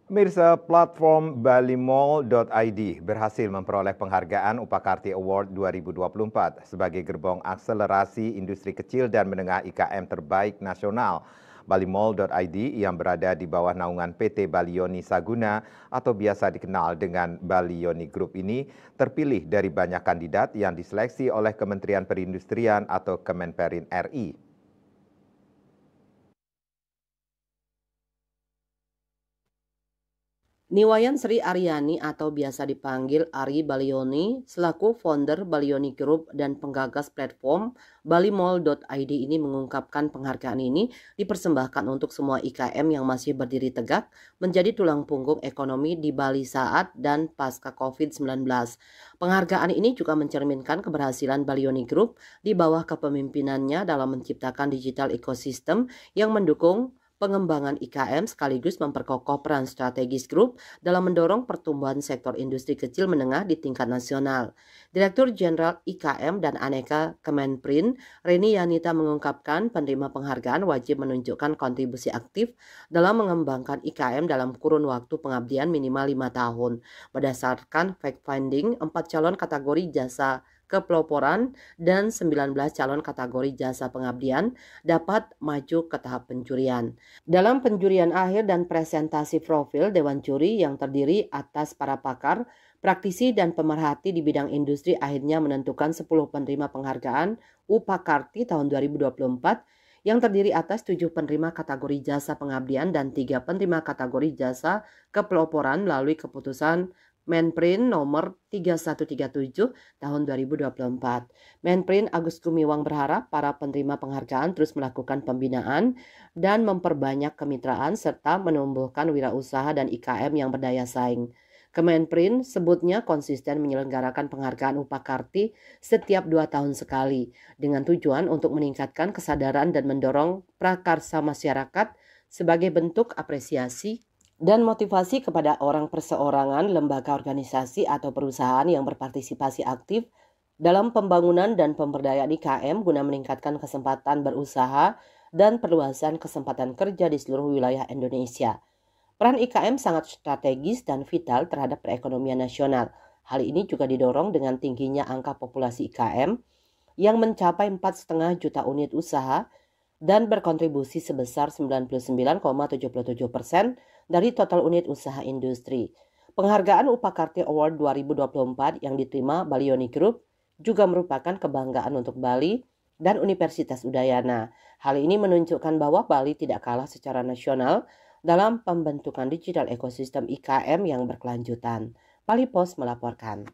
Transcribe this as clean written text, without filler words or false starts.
Pemirsa, platform balimall.id berhasil memperoleh penghargaan Upacarti Award 2024 sebagai gerbong akselerasi industri kecil dan menengah IKM terbaik nasional. Balimall.id yang berada di bawah naungan PT Balioni Saguna atau biasa dikenal dengan Balioni Group ini terpilih dari banyak kandidat yang diseleksi oleh Kementerian Perindustrian atau Kemenperin RI. Niwayan Sri Aryani atau biasa dipanggil Ari Balioni selaku founder Balioni Group dan penggagas platform balimall.id ini mengungkapkan penghargaan ini dipersembahkan untuk semua IKM yang masih berdiri tegak menjadi tulang punggung ekonomi di Bali saat dan pasca COVID-19. Penghargaan ini juga mencerminkan keberhasilan Balioni Group di bawah kepemimpinannya dalam menciptakan digital ecosystem yang mendukung pengembangan IKM sekaligus memperkokoh peran strategis grup dalam mendorong pertumbuhan sektor industri kecil menengah di tingkat nasional. Direktur Jenderal IKM dan Aneka Kemenprin, Reni Yanita mengungkapkan penerima penghargaan wajib menunjukkan kontribusi aktif dalam mengembangkan IKM dalam kurun waktu pengabdian minimal 5 tahun. Berdasarkan fact-finding, 4 calon kategori jasa kepeloporan dan 19 calon kategori jasa pengabdian dapat maju ke tahap pencurian. Dalam penjurian akhir dan presentasi profil Dewan Juri yang terdiri atas para pakar, praktisi dan pemerhati di bidang industri akhirnya menentukan 10 penerima penghargaan Upacarti tahun 2024 yang terdiri atas 7 penerima kategori jasa pengabdian dan 3 penerima kategori jasa kepeloporan melalui keputusan Menprin nomor 3137 tahun 2024. Menprin Agus Gumiwang berharap para penerima penghargaan terus melakukan pembinaan dan memperbanyak kemitraan serta menumbuhkan wirausaha dan IKM yang berdaya saing. Kemenprin sebutnya konsisten menyelenggarakan penghargaan Upacarti setiap 2 tahun sekali dengan tujuan untuk meningkatkan kesadaran dan mendorong prakarsa masyarakat sebagai bentuk apresiasi dan motivasi kepada orang perseorangan, lembaga organisasi atau perusahaan yang berpartisipasi aktif dalam pembangunan dan pemberdayaan IKM guna meningkatkan kesempatan berusaha dan perluasan kesempatan kerja di seluruh wilayah Indonesia. Peran IKM sangat strategis dan vital terhadap perekonomian nasional. Hal ini juga didorong dengan tingginya angka populasi IKM yang mencapai 4,5 juta unit usaha dan berkontribusi sebesar 99,77% dari total unit usaha industri. Penghargaan Upacarti Award 2024 yang diterima Balioni Group juga merupakan kebanggaan untuk Bali dan Universitas Udayana. Hal ini menunjukkan bahwa Bali tidak kalah secara nasional dalam pembentukan digital ekosistem IKM yang berkelanjutan. Bali Post melaporkan.